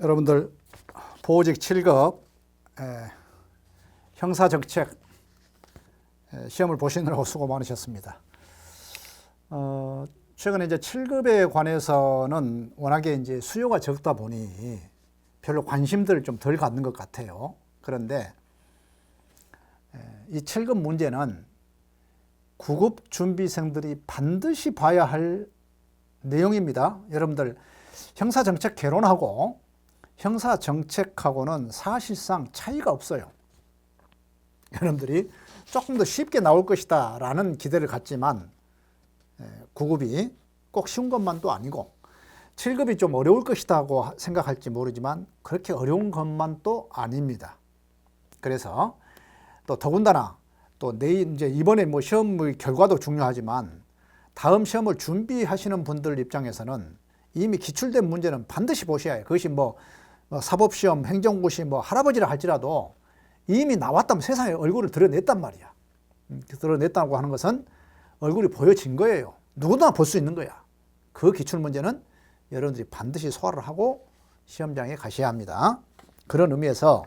여러분들 보직 7급 형사정책 시험을 보시느라고 수고 많으셨습니다. 최근에 이제 7급에 관해서는 워낙에 이제 수요가 적다 보니 별로 관심들을 좀 덜 갖는 것 같아요. 그런데 이 7급 문제는 9급 준비생들이 반드시 봐야 할 내용입니다. 여러분들 형사정책 개론하고 형사정책하고는 사실상 차이가 없어요. 여러분들이 조금 더 쉽게 나올 것이다 라는 기대를 갖지만 9급이 꼭 쉬운 것만도 아니고 7급이 좀 어려울 것이라고 생각할지 모르지만 그렇게 어려운 것만도 아닙니다. 그래서 또 더군다나 또 내일 이제 이번에 뭐 시험 결과도 중요하지만 다음 시험을 준비하시는 분들 입장에서는 이미 기출된 문제는 반드시 보셔야 해요. 그것이 뭐 사법시험, 행정고시 뭐 할아버지라 할지라도 이미 나왔다면 세상에 얼굴을 드러냈단 말이야. 드러냈다고 하는 것은 얼굴이 보여진 거예요. 누구나 볼 수 있는 거야. 그 기출문제는 여러분들이 반드시 소화를 하고 시험장에 가셔야 합니다. 그런 의미에서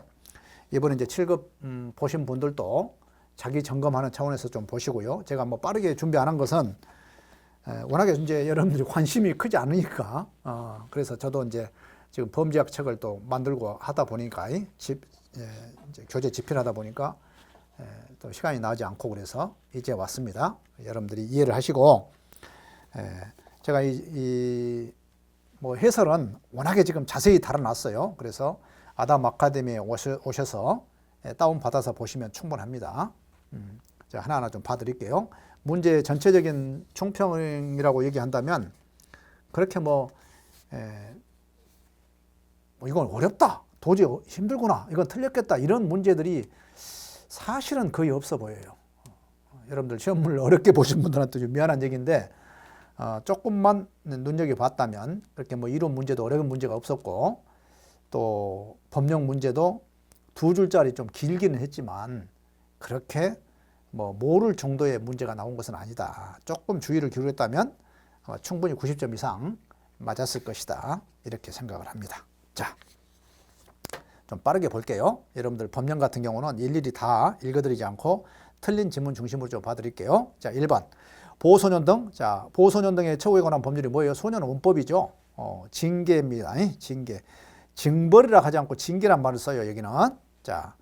이번에 이제 7급 보신 분들도 자기 점검하는 차원에서 좀 보시고요. 제가 뭐 빠르게 준비 안 한 것은 워낙에 이제 여러분들이 관심이 크지 않으니까 그래서 저도 이제 지금 범죄학 책을 또 만들고 하다 보니까 이제 교재 집필하다 보니까 또 시간이 나지 않고 그래서 이제 왔습니다. 여러분들이 이해를 하시고 제가 뭐 해설은 워낙에 지금 자세히 달아놨어요. 그래서 아담 아카데미에 오셔서 다운 받아서 보시면 충분합니다. 제가 하나하나 좀 봐드릴게요. 문제 전체적인 총평이라고 얘기한다면 그렇게 뭐 이건 어렵다, 도저히 힘들구나, 이건 틀렸겠다 이런 문제들이 사실은 거의 없어 보여요. 여러분들 시험을 어렵게 보신 분들한테 좀 미안한 얘기인데 조금만 눈여겨봤다면 그렇게 뭐 이론 문제도 어려운 문제가 없었고 또 법령 문제도 두 줄짜리 좀 길기는 했지만 그렇게 뭐 모를 정도의 문제가 나온 것은 아니다. 조금 주의를 기울였다면 충분히 90점 이상 맞았을 것이다. 이렇게 생각을 합니다. 자, 좀 빠르게 볼게요. 여러분들 법령 같은 경우는 일일이 다 읽어드리지 않고 틀린 지문 중심으로 좀 봐드릴게요. 자, 1번 보호소년 등. 자, 보호소년 등의 처우에 관한 법률이 뭐예요? 소년 원법이죠. 징계입니다. 징계. 징벌이라 하지 않고 징계란 말을 써요. 여기는. 자,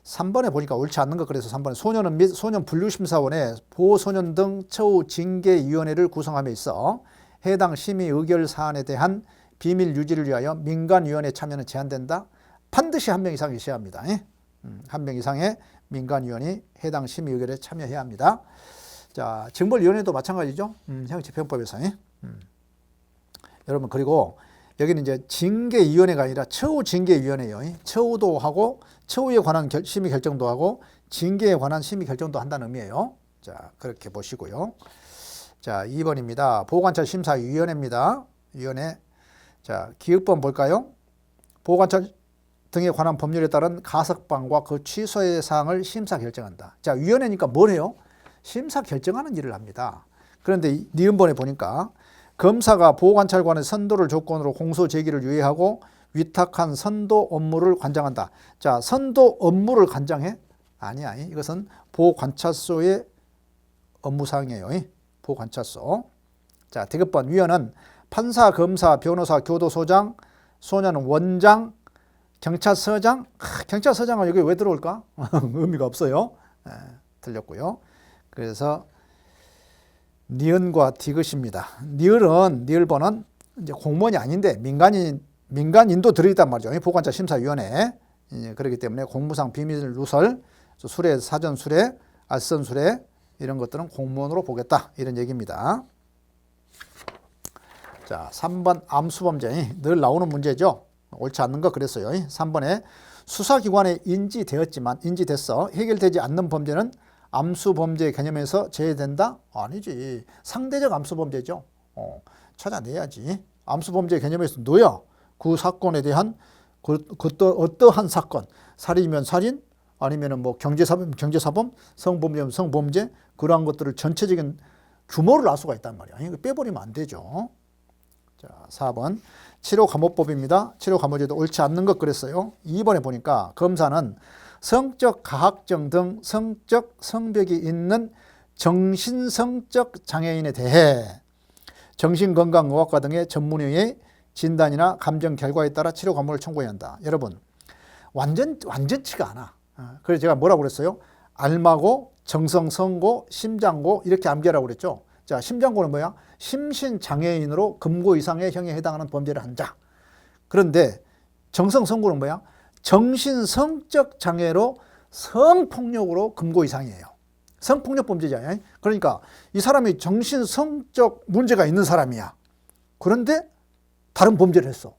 3번에 보니까 옳지 않는 것. 그래서 3번에 소년은 및 소년 분류심사원의 보호소년 등 처우 징계위원회를 구성함에 있어 해당 심의 의결 사안에 대한 비밀 유지를 위하여 민간위원회 참여는 제한된다. 반드시 한 명 이상 계셔야 합니다. 한 명 이상의 민간위원이 해당 심의 의결에 참여해야 합니다. 자, 징벌위원회도 마찬가지죠. 형집행법에서. 여러분, 그리고 여기는 이제 징계위원회가 아니라 처우징계위원회예요. 처우도 하고 처우에 관한 심의 결정도 하고 징계에 관한 심의 결정도 한다는 의미예요. 자, 그렇게 보시고요. 자, 2번입니다. 보호관찰심사위원회입니다. 위원회. 자, 기획본 볼까요? 보호관찰 등에 관한 법률에 따른 가석방과 그 취소의 사항을 심사 결정한다. 자, 위원회니까 뭘 해요? 심사 결정하는 일을 합니다. 그런데 니은번에 보니까 검사가 보호관찰관의 선도를 조건으로 공소 제기를 유예하고 위탁한 선도 업무를 관장한다. 자, 선도 업무를 관장해? 아니야. 이것은 보호관찰소의 업무사항이에요. 보호관찰소. 자, 디귿번 위원은 판사, 검사, 변호사, 교도소장, 소년 원장, 경찰서장. 경찰서장은 여기 왜 들어올까? 의미가 없어요. 틀렸고요. 그래서 니은과 디귿입니다. 니을번은 이제 공무원이 아닌데 민간인도 들어있단 말이죠. 보호관찰 심사위원회. 그렇기 때문에 공무상 비밀 누설, 수뢰, 사전 수뢰, 알선 수뢰 이런 것들은 공무원으로 보겠다. 이런 얘기입니다. 자, 3번 암수범죄. 늘 나오는 문제죠. 옳지 않는 거 그랬어요. 3번에 수사기관에 인지됐어. 해결되지 않는 범죄는 암수범죄 개념에서 제외된다? 아니지. 상대적 암수범죄죠. 찾아내야지. 암수범죄 개념에서 넣어야 그 사건에 대한 어떠한 사건, 살인이면 살인, 아니면 뭐 경제사범, 성범죄면 성범죄, 그러한 것들을 전체적인 규모를 알 수가 있단 말이야. 이거 빼버리면 안 되죠. 자, 4번 치료감호법입니다. 치료감호제도 옳지 않는 것 그랬어요. 2번에 보니까 검사는 성적 가학증 등 성적 성벽이 있는 정신성적 장애인에 대해 정신건강의학과 등의 전문의의 진단이나 감정 결과에 따라 치료 감호를 청구해야 한다. 여러분 완전치가 않아. 그래서 제가 뭐라고 그랬어요? 알마고, 정성성고, 심장고 이렇게 암기하라고 그랬죠. 자, 심장고는 뭐야? 심신장애인으로 금고 이상의 형에 해당하는 범죄를 한 자. 그런데 정성성고는 뭐야? 정신성적 장애로 성폭력으로 금고 이상이에요. 성폭력 범죄잖아요. 그러니까 이 사람이 정신성적 문제가 있는 사람이야. 그런데 다른 범죄를 했어.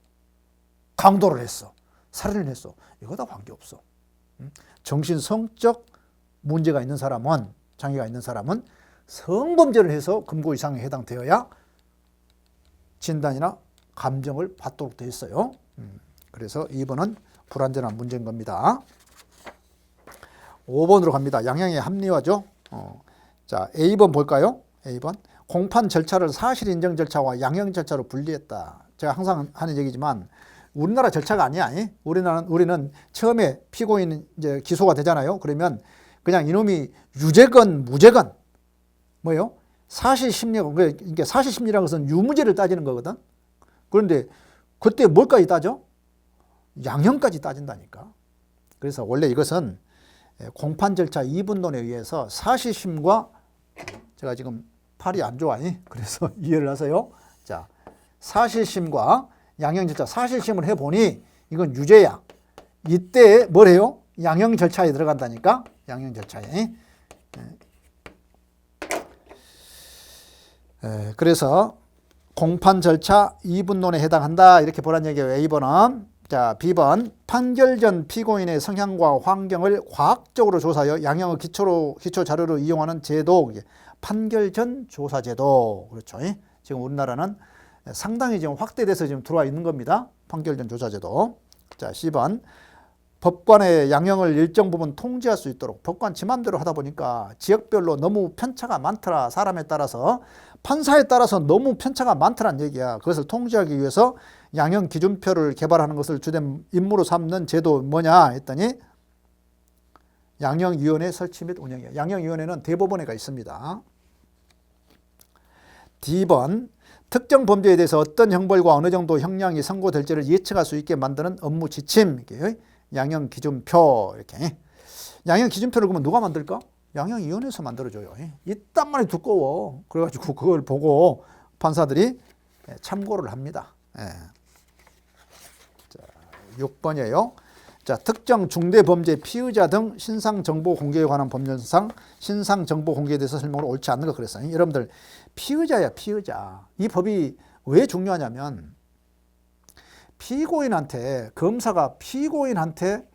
강도를 했어. 살인을 했어. 이거 다 관계없어. 정신성적 문제가 있는 사람은, 장애가 있는 사람은 성범죄를 해서 금고 이상에 해당되어야 진단이나 감정을 받도록 되어 있어요. 그래서 2번은 불완전한 문제인 겁니다. 5번으로 갑니다. 양형의 합리화죠. 자, A번 볼까요? A번. 공판 절차를 사실 인정 절차와 양형 절차로 분리했다. 제가 항상 하는 얘기지만 우리나라 절차가 아니야. 우리는 처음에 피고인 이제 기소가 되잖아요. 그러면 그냥 이놈이 유죄건 무죄건 뭐요? 사실심리가, 그러니까 사실심리라는 것은 유무죄를 따지는 거거든. 그런데 그때 뭘까지 따져? 양형까지 따진다니까. 그래서 원래 이것은 공판 절차 2분론에 의해서 사실심과, 제가 지금 팔이 안 좋아. 그래서 이해를 하세요. 자, 사실심과 양형 절차, 사실심을 해보니 이건 유죄야. 이때 뭘 해요? 양형 절차에 들어간다니까. 양형 절차에. 그래서 공판 절차 2분론에 해당한다 이렇게 보란 얘기예요. A번은. 자, B번. 판결 전 피고인의 성향과 환경을 과학적으로 조사하여 양형의 기초 자료로 이용하는 제도, 판결 전 조사 제도. 그렇죠. 지금 우리나라는 상당히 지금 확대돼서 지금 들어와 있는 겁니다. 판결 전 조사 제도. 자, C번. 법관의 양형을 일정 부분 통제할 수 있도록, 법관 지 맘대로 하다 보니까 지역별로 너무 편차가 많더라. 사람에 따라서, 판사에 따라서 너무 편차가 많더란 얘기야. 그것을 통제하기 위해서 양형 기준표를 개발하는 것을 주된 임무로 삼는 제도 뭐냐 했더니 양형위원회 설치 및 운영이야. 양형위원회는 대법원에가 있습니다. D번. 특정 범죄에 대해서 어떤 형벌과 어느 정도 형량이 선고될지를 예측할 수 있게 만드는 업무 지침, 양형 기준표. 이렇게. 양형 기준표를 그러면 누가 만들까? 양형위원회에서 만들어줘요. 이딴 말이 두꺼워. 그래가지고 그걸 보고 판사들이 참고를 합니다. 자, 6번이에요. 자, 특정 중대범죄 피의자 등 신상정보 공개에 관한 법률상 신상정보 공개에 대해서 설명을 옳지 않는 거 그랬어요. 여러분들 피의자야, 피의자. 이 법이 왜 중요하냐면 피고인한테, 검사가 피고인한테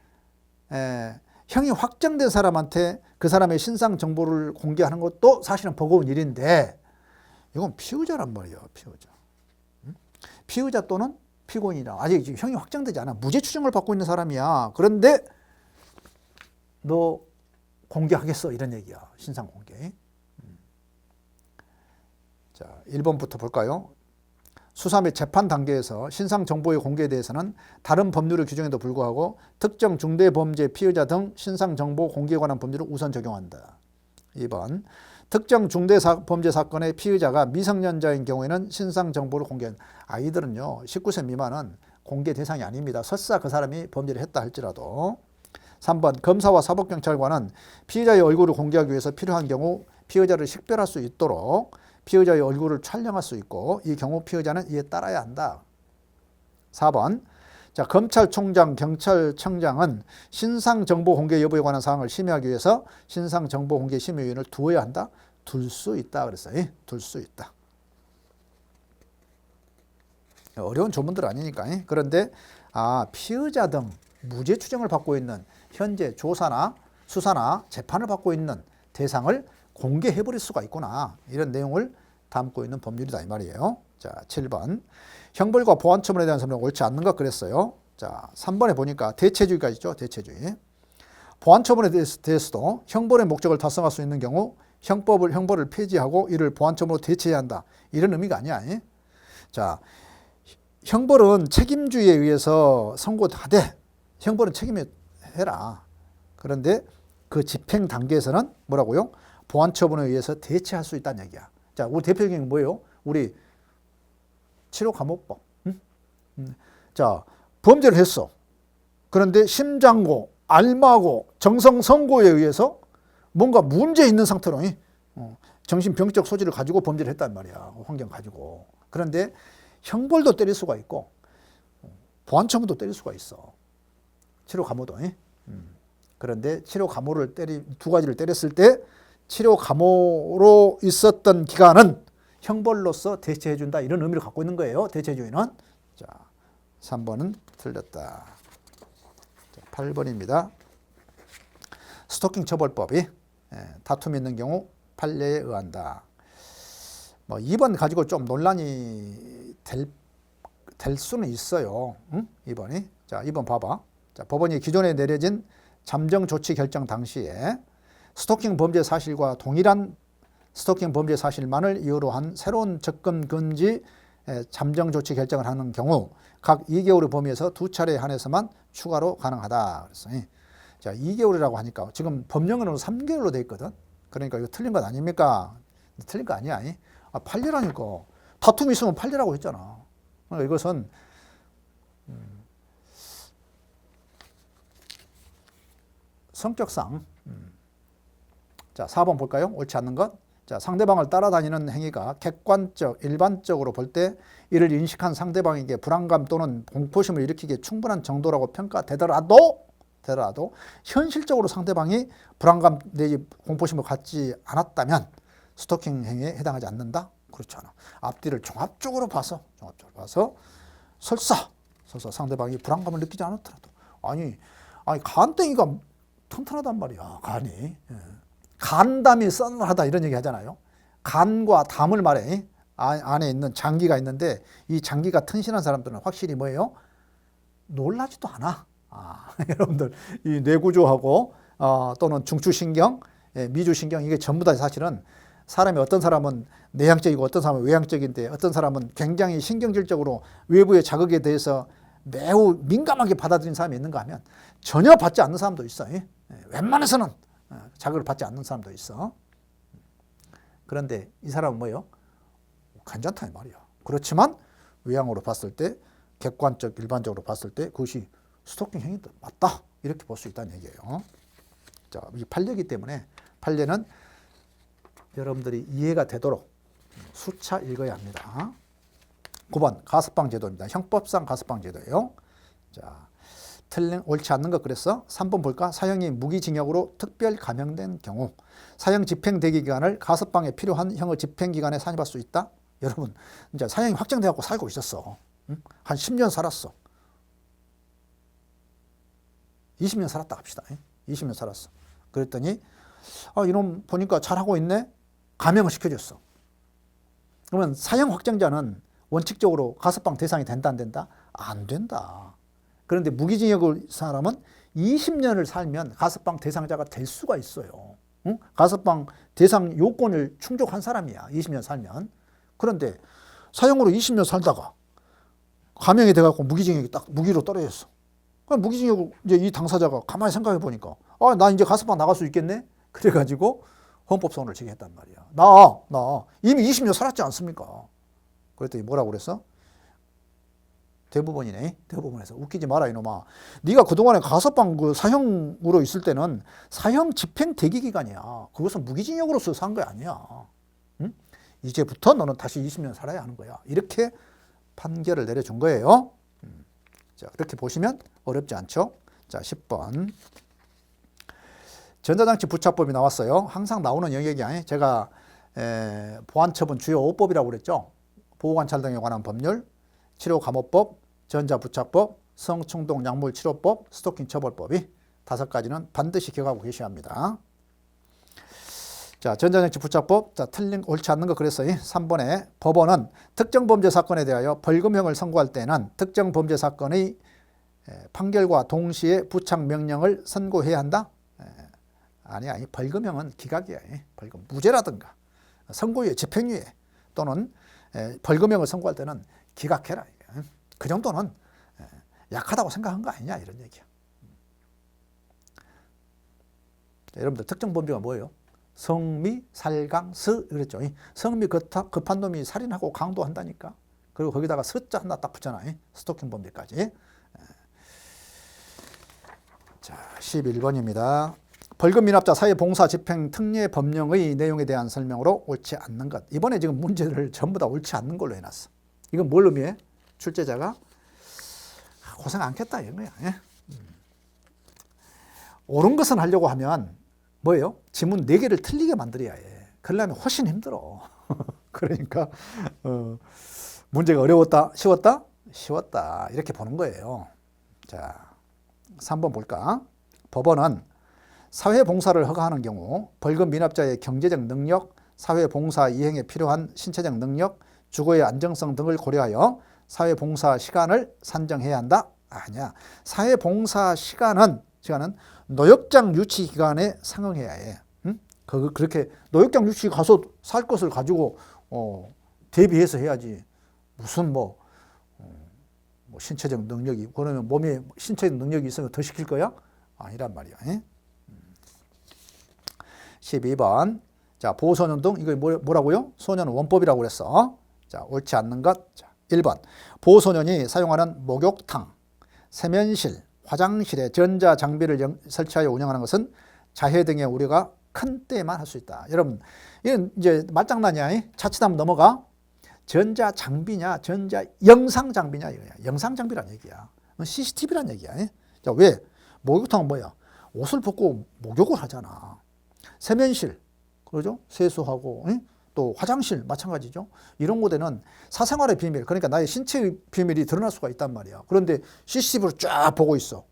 형이 확정된 사람한테 그 사람의 신상 정보를 공개하는 것도 사실은 버거운 일인데 이건 피의자란 말이에요. 피의자. 피의자 또는 피고인이라. 아직 지금 형이 확정되지 않아. 무죄 추정을 받고 있는 사람이야. 그런데 너 공개하겠어 이런 얘기야. 신상 공개. 자, 1번부터 볼까요? 수사 및 재판 단계에서 신상 정보의 공개에 대해서는 다른 법률의 규정에도 불구하고 특정 중대범죄 피의자 등 신상 정보 공개에 관한 법률을 우선 적용한다. 2번. 특정 중대범죄 사건의 피의자가 미성년자인 경우에는 신상 정보를 공개한 아이들은요. 19세 미만은 공개 대상이 아닙니다. 설사 그 사람이 범죄를 했다 할지라도. 3번. 검사와 사법경찰관은 피의자의 얼굴을 공개하기 위해서 필요한 경우 피의자를 식별할 수 있도록 피의자의 얼굴을 촬영할 수 있고 이 경우 피의자는 이에 따라야 한다. 4번. 자, 검찰총장, 경찰청장은 신상정보 공개 여부에 관한 사항을 심의하기 위해서 신상정보 공개 심의위원을 두어야 한다. 둘 수 있다 그랬어요. 둘 수 있다. 어려운 조문들 아니니까. 그런데 피의자 등 무죄 추정을 받고 있는 현재 조사나 수사나 재판을 받고 있는 대상을 공개해버릴 수가 있구나. 이런 내용을 담고 있는 법률이다 이 말이에요. 자, 7번. 형벌과 보완처분에 대한 설명 옳지 않는 것 그랬어요. 자, 3번에 보니까 대체주의가 있죠. 대체주의. 보완처분에 대해서도 형벌의 목적을 달성할 수 있는 경우 형벌을 폐지하고 이를 보완처분으로 대체해야 한다. 이런 의미가 아니야. 자, 형벌은 책임주의에 의해서 선고 다 돼. 형벌은 책임해라. 그런데 그 집행 단계에서는 뭐라고요? 보완처분에 의해서 대체할 수 있다는 얘기야. 자, 우리 대표적인 게 뭐예요? 우리 치료감호법. 응? 자, 범죄를 했어. 그런데 심장고, 알마고, 정성선고에 의해서 뭔가 문제 있는 상태로 정신병적 소지를 가지고 범죄를 했단 말이야. 환경 가지고. 그런데 형벌도 때릴 수가 있고 보완처분도 때릴 수가 있어. 치료감호도. 그런데 치료감호를 두 가지를 때렸을 때 치료감호로 있었던 기간은 형벌로서 대체해준다. 이런 의미를 갖고 있는 거예요. 대체주의는. 자, 3번은 틀렸다. 자, 8번입니다. 스토킹 처벌법이 다툼이 있는 경우 판례에 의한다. 뭐 2번 가지고 좀 논란이 될 수는 있어요. 2번이. 자, 2번 봐봐. 자, 법원이 기존에 내려진 잠정 조치 결정 당시에 스토킹 범죄 사실과 동일한 스토킹 범죄 사실만을 이유로 한 새로운 접근 금지 잠정 조치 결정을 하는 경우 각 2개월의 범위에서 2차례에 한해서만 추가로 가능하다. 그래서 자, 2개월이라고 하니까 지금 법령으로는 3개월로 돼 있거든. 그러니까 이거 틀린 것 아닙니까? 틀린 거 아니야. 판례라니까. 다툼이 있으면 판례라고 했잖아. 그러니까 이것은 성격상. 자, 4번 볼까요? 옳지 않는 것. 자, 상대방을 따라다니는 행위가 일반적으로 볼 때 이를 인식한 상대방에게 불안감 또는 공포심을 일으키기에 충분한 정도라고 평가되더라도 현실적으로 상대방이 불안감 내지 공포심을 갖지 않았다면 스토킹 행위에 해당하지 않는다? 그렇지 않아. 앞뒤를 종합적으로 봐서 설사 상대방이 불안감을 느끼지 않았더라도 아니 간땡이가 튼튼하단 말이야. 간이. 간담이 썬하다 이런 얘기 하잖아요. 간과 담을 말해. 안에 있는 장기가 있는데 이 장기가 튼실한 사람들은 확실히 뭐예요? 놀라지도 않아. 여러분들 이 뇌구조하고 또는 중추신경, 미주신경 이게 전부 다 사실은 사람이 어떤 사람은 내향적이고 어떤 사람은 외향적인데 어떤 사람은 굉장히 신경질적으로 외부의 자극에 대해서 매우 민감하게 받아들이는 사람이 있는가 하면 전혀 받지 않는 사람도 있어. 웬만해서는 자극을 받지 않는 사람도 있어. 그런데 이 사람은 뭐예요? 괜찮다 이 말이야. 그렇지만 외향으로 봤을 때 객관적 일반적으로 봤을 때 그것이 스토킹 행위도 맞다. 이렇게 볼 수 있다는 얘기예요. 자, 이 판례이기 때문에 판례는 여러분들이 이해가 되도록 수차 읽어야 합니다. 9번 가석방 제도입니다. 형법상 가석방 제도예요. 자, 옳지 않는 것 그랬어. 3번 볼까? 사형이 무기징역으로 특별 감형된 경우 사형 집행대기 기간을 가석방에 필요한 형의 집행기간에 산입할 수 있다. 여러분 이제 사형이 확정돼갖고 살고 있었어. 한 10년 살았어. 20년 살았다 합시다. 20년 살았어. 그랬더니 이놈 보니까 잘하고 있네. 감형을 시켜줬어. 그러면 사형 확정자는 원칙적으로 가석방 대상이 된다 안 된다? 안 된다. 그런데 무기징역을 사람은 20년을 살면 가석방 대상자가 될 수가 있어요. 응? 가석방 대상 요건을 충족한 사람이야. 20년 살면. 그런데 사형으로 20년 살다가 감형이 돼갖고 무기징역이 딱 무기로 떨어졌어. 그럼 무기징역을 이제 이 당사자가 가만히 생각해 보니까 나 이제 가석방 나갈 수 있겠네? 그래가지고 헌법소원을 제기했단 말이야. 나 이미 20년 살았지 않습니까? 그랬더니 뭐라고 그랬어? 대법원이네. 대법원에서 웃기지 마라 이놈아. 네가 그동안에 가석방 그 사형으로 있을 때는 사형 집행 대기 기간이야. 그것은 무기징역으로서 산 거 아니야. 응? 이제부터 너는 다시 20년 살아야 하는 거야. 이렇게 판결을 내려준 거예요. 자, 그렇게 보시면 어렵지 않죠? 자, 10번. 전자장치 부착법이 나왔어요. 항상 나오는 영역이 아니에요. 제가 보안처분 주요 5법이라고 그랬죠. 보호관찰 등에 관한 법률, 치료감호법, 전자부착법, 성충동 약물치료법, 스토킹 처벌법이 5가지는 반드시 기억하고 계셔야 합니다. 자, 전자장치 부착법. 자, 옳지 않는 거 그랬어요. 3번에 법원은 특정 범죄 사건에 대하여 벌금형을 선고할 때는 특정 범죄 사건의 판결과 동시에 부착 명령을 선고해야 한다? 아니야. 벌금형은 기각이야. 벌금 무죄라든가 선고유예, 집행유예 또는 벌금형을 선고할 때는 기각해라. 그 정도는 약하다고 생각한 거 아니냐 이런 얘기야. 자, 여러분들 특정 범죄가 뭐예요? 성미, 살강, 스 그랬죠. 성미 급한 놈이 살인하고 강도한다니까. 그리고 거기다가 스자 하나 딱 붙잖아. 스토킹 범죄까지. 자, 11번입니다. 벌금 미납자 사회봉사 집행 특례 법령의 내용에 대한 설명으로 옳지 않는 것. 이번에 지금 문제를 전부 다 옳지 않는 걸로 해놨어. 이건 뭘 의미해? 출제자가 고생 않겠다 이런 거야. 옳은 것은 하려고 하면 뭐예요? 지문 4개를 틀리게 만들어야 해. 그러려면 훨씬 힘들어. 그러니까 문제가 어려웠다? 쉬웠다? 쉬웠다. 이렇게 보는 거예요. 자, 3번 볼까? 법원은 사회봉사를 허가하는 경우 벌금 미납자의 경제적 능력, 사회봉사 이행에 필요한 신체적 능력, 주거의 안정성 등을 고려하여 사회봉사 시간을 산정해야 한다? 아니야. 사회봉사 시간은 노역장 유치 기간에 상응해야 해. 응? 그렇게 노역장 유치 가서 살 것을 가지고 대비해서 해야지. 무슨 뭐 신체적 능력이 그러면 몸에 신체적 능력이 있으면 더 시킬 거야? 아니란 말이야. 12번. 자, 보호소년 등 이거 뭐라고요? 소년은 원법이라고 그랬어. 자, 옳지 않는 것. 자, 1번. 보호소년이 사용하는 목욕탕, 세면실, 화장실에 전자장비를 설치하여 운영하는 것은 자해 등의 우려가 큰 때만 할 수 있다. 여러분, 이건 이제 말장난이야. 자칫하면 넘어가. 전자장비냐, 영상장비냐 이거야. 영상장비란 얘기야. CCTV란 얘기야. 자, 왜? 목욕탕은 뭐야? 옷을 벗고 목욕을 하잖아. 세면실, 그러죠? 세수하고, 또 화장실 마찬가지죠. 이런 곳에는 사생활의 비밀, 그러니까 나의 신체의 비밀이 드러날 수가 있단 말이야. 그런데 CCTV로 쫙 보고 있어.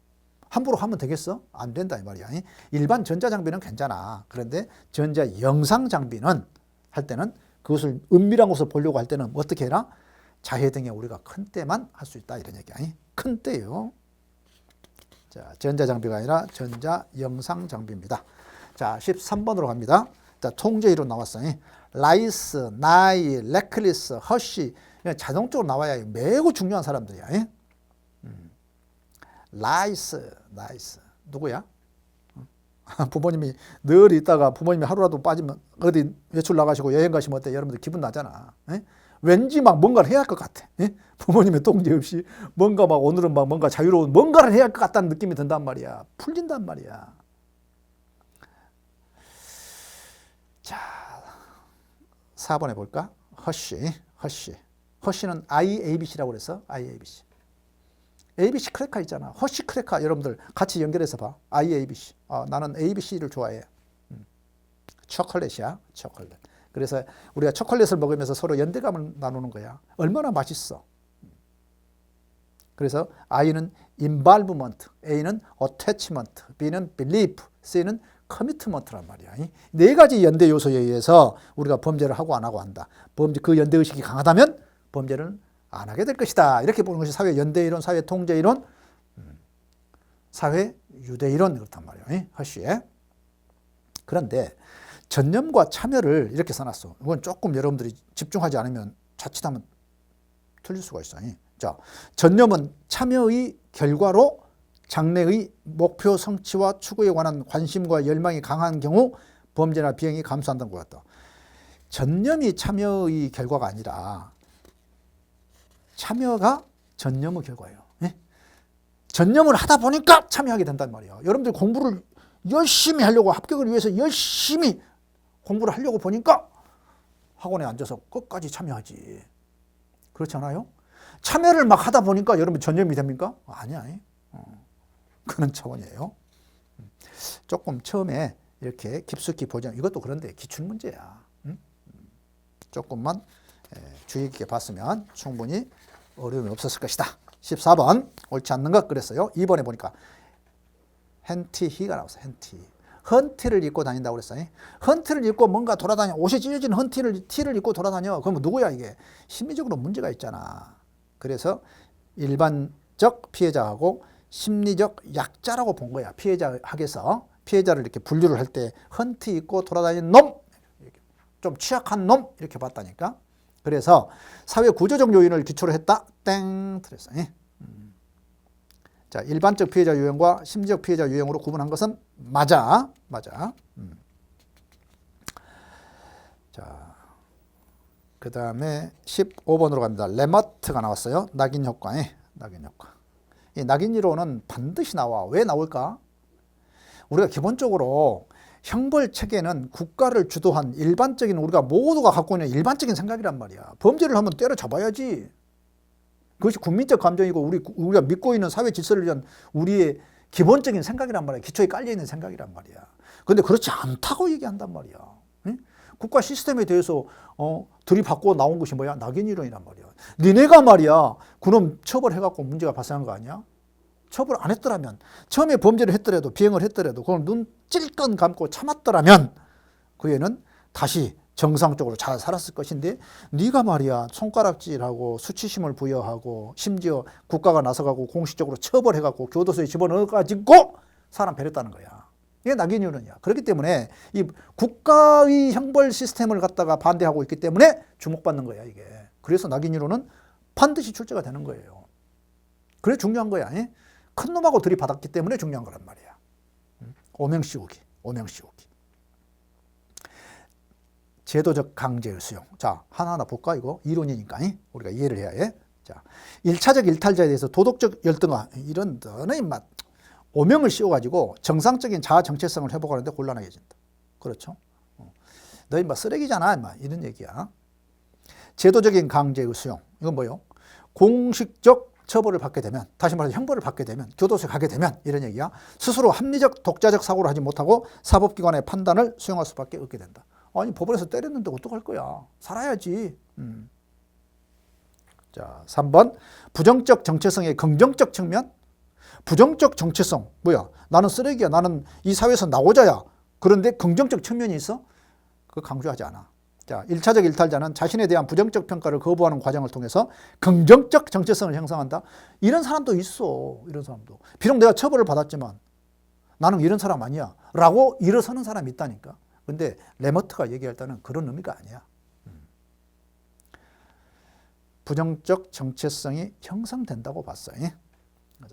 함부로 하면 되겠어? 안 된다 이 말이야. 일반 전자장비는 괜찮아. 그런데 전자 영상장비는 할 때는 그것을 은밀한 곳을 보려고 할 때는 어떻게 해라? 자해 등의 우려가 큰 때만 할 수 있다 이런 얘기야. 큰 때요. 자, 전자장비가 아니라 전자 영상장비입니다. 자, 13번으로 갑니다. 자, 통제 이론 나왔어요. 라이스, 나이, 레클리스, 허쉬 자동적으로 나와야 매우 중요한 사람들이야. 라이스 누구야? 부모님이 늘 있다가 부모님이 하루라도 빠지면 어디 외출 나가시고 여행 가시면 어때? 여러분들 기분 나잖아. 왠지 막 뭔가를 해야 할 것 같아. 부모님의 통제 없이 뭔가 막 오늘은 막 뭔가 자유로운 뭔가를 해야 할 것 같다는 느낌이 든단 말이야. 풀린단 말이야. 자, 4번에 볼까? 허쉬는 IABC라고 그래서 IABC. ABC 크래커 있잖아. 허쉬 크래커 여러분들 같이 연결해서 봐. IABC. 나는 ABC를 좋아해. 초콜릿이야. 초콜릿. 그래서 우리가 초콜릿을 먹으면서 서로 연대감을 나누는 거야. 얼마나 맛있어. 그래서 I는 involvement, A는 attachment, B는 belief, C는 commitment란 말이야. 4가지 연대 요소에 의해서 우리가 범죄를 하고 안 하고 한다. 그 연대 의식이 강하다면 범죄를 안 하게 될 것이다. 이렇게 보는 것이 사회 연대 이론, 사회 통제 이론, 사회 유대 이론 그렇단 말이에요. 허쉬에. 그런데 전념과 참여를 이렇게 써놨어. 이건 조금 여러분들이 집중하지 않으면 자칫하면 틀릴 수가 있어요. 자, 전념은 참여의 결과로 장래의 목표 성취와 추구에 관한 관심과 열망이 강한 경우 범죄나 비행이 감소한다는 것 같다. 전념이 참여의 결과가 아니라 참여가 전념의 결과예요. 전념을 하다 보니까 참여하게 된단 말이에요. 여러분들 공부를 열심히 하려고 합격을 위해서 열심히 공부를 하려고 보니까 학원에 앉아서 끝까지 참여하지. 그렇지 않아요? 참여를 막 하다 보니까 여러분 전념이 됩니까? 아니야. 그런 차원이에요. 조금 처음에 이렇게 깊숙이 보자. 이것도 그런데 기출문제야. 조금만 주의 깊게 봤으면 충분히 어려움이 없었을 것이다. 14번 옳지 않는 것 그랬어요. 2번에 보니까 헌티히가 나왔어요. 헌티를 입고 다닌다고 그랬어요. 헌티를 입고 뭔가 돌아다녀. 옷이 찢어진 티를 입고 돌아다녀. 그러면 누구야 이게? 심리적으로 문제가 있잖아. 그래서 일반적 피해자하고 심리적 약자라고 본 거야. 피해자 학에서 피해자를 이렇게 분류를 할 때 헌티 입고 돌아다니는 놈, 좀 취약한 놈 이렇게 봤다니까. 그래서 사회 구조적 요인을 기초로 했다. 땡. 틀렸어. 자, 일반적 피해자 유형과 심리적 피해자 유형으로 구분한 것은 맞아. 자, 그 다음에 15번으로 갑니다. 레머트가 나왔어요. 낙인 효과. 낙인 효과. 이 낙인 이론은 반드시 나와. 왜 나올까? 우리가 기본적으로 형벌 체계는 국가를 주도한 일반적인 우리가 모두가 갖고 있는 일반적인 생각이란 말이야. 범죄를 하면 때려잡아야지. 그것이 국민적 감정이고 우리가 믿고 있는 사회 질서를 위한 우리의 기본적인 생각이란 말이야. 기초에 깔려있는 생각이란 말이야. 그런데 그렇지 않다고 얘기한단 말이야. 응? 국가 시스템에 대해서 들이받고 나온 것이 뭐야? 낙인 이론이란 말이야. 니네가 말이야. 그놈 처벌해갖고 문제가 발생한 거 아니야? 처벌 안 했더라면, 처음에 범죄를 했더라도, 비행을 했더라도 그걸 눈 찔끔 감고 참았더라면 그 애는 다시 정상적으로 잘 살았을 것인데, 네가 말이야 손가락질하고 수치심을 부여하고 심지어 국가가 나서가고 공식적으로 처벌해갖고 교도소에 집어넣어가지고 사람 배렸다는 거야. 이게 낙인 이론이야. 그렇기 때문에 이 국가의 형벌 시스템을 갖다가 반대하고 있기 때문에 주목받는 거야, 이게. 그래서 낙인 이론은 반드시 출제가 되는 거예요. 그래 중요한 거야. 큰 놈하고 들이받았기 때문에 중요한 거란 말이야. 오명씌우기. 제도적 강제의 수용. 자, 하나하나 볼까, 이거? 이론이니까 우리가 이해를 해야 해. 자, 1차적 일탈자에 대해서 도덕적 열등화. 이런 너는 맛 오명을 씌워가지고 정상적인 자아 정체성을 회복하는데 곤란해진다. 그렇죠? 너 인마 쓰레기잖아, 인마. 이런 얘기야. 제도적인 강제의 수용. 이건 뭐요? 공식적 처벌을 받게 되면, 다시 말해서 형벌을 받게 되면, 교도소에 가게 되면 이런 얘기야. 스스로 합리적 독자적 사고를 하지 못하고 사법기관의 판단을 수용할 수밖에 없게 된다. 아니 법원에서 때렸는데 어떡할 거야. 살아야지. 자, 3번 부정적 정체성의 긍정적 측면. 부정적 정체성 뭐야? 나는 쓰레기야. 나는 이 사회에서 나오자야. 그런데 긍정적 측면이 있어? 그거 강조하지 않아. 자, 1차적 일탈자는 자신에 대한 부정적 평가를 거부하는 과정을 통해서 긍정적 정체성을 형성한다. 이런 사람도 있어. 이런 사람도. 비록 내가 처벌을 받았지만 나는 이런 사람 아니야 라고 일어서는 사람이 있다니까. 근데 레머트가 얘기할 때는 그런 의미가 아니야. 부정적 정체성이 형성된다고 봤어요.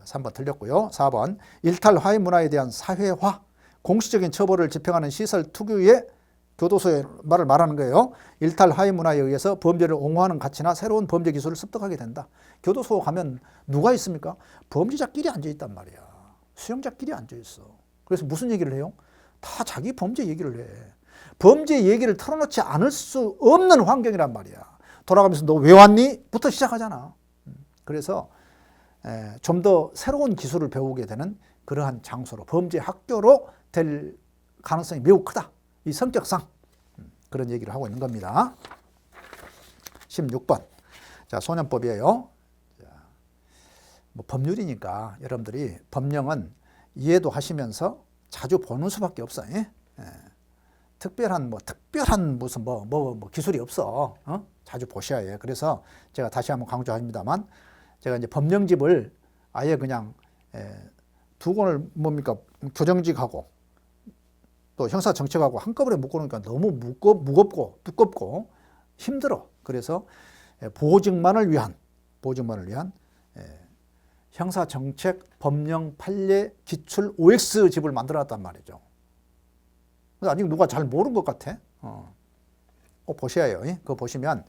3번 틀렸고요. 4번 일탈 화해 문화에 대한 사회화. 공식적인 처벌을 집행하는 시설 특유의 교도소의 말을 말하는 거예요. 일탈 화해 문화에 의해서 범죄를 옹호하는 가치나 새로운 범죄 기술을 습득하게 된다. 교도소 가면 누가 있습니까? 범죄자끼리 앉아있단 말이야. 수용자끼리 앉아있어. 그래서 무슨 얘기를 해요? 다 자기 범죄 얘기를 해. 범죄 얘기를 털어놓지 않을 수 없는 환경이란 말이야. 돌아가면서 너 왜 왔니? 부터 시작하잖아. 그래서 좀 더 새로운 기술을 배우게 되는 그러한 장소로, 범죄 학교로 될 가능성이 매우 크다. 이 성격상 그런 얘기를 하고 있는 겁니다. 16번. 자, 소년법이에요. 자, 뭐 법률이니까 여러분들이 법령은 이해도 하시면서 자주 보는 수밖에 없어. 특별한 무슨 기술이 없어. 자주 보셔야 해. 그래서 제가 다시 한번 강조합니다만, 제가 이제 법령집을 아예 그냥 두 권을 교정직하고 또 형사정책하고 한꺼번에 묶어놓으니까 너무 무겁고 두껍고 힘들어. 그래서 보증만을 위한 형사정책 법령 판례 기출 OX집을 만들어놨단 말이죠. 아직 누가 잘 모르는 것 같아. 꼭 보셔야 해요. 그거 보시면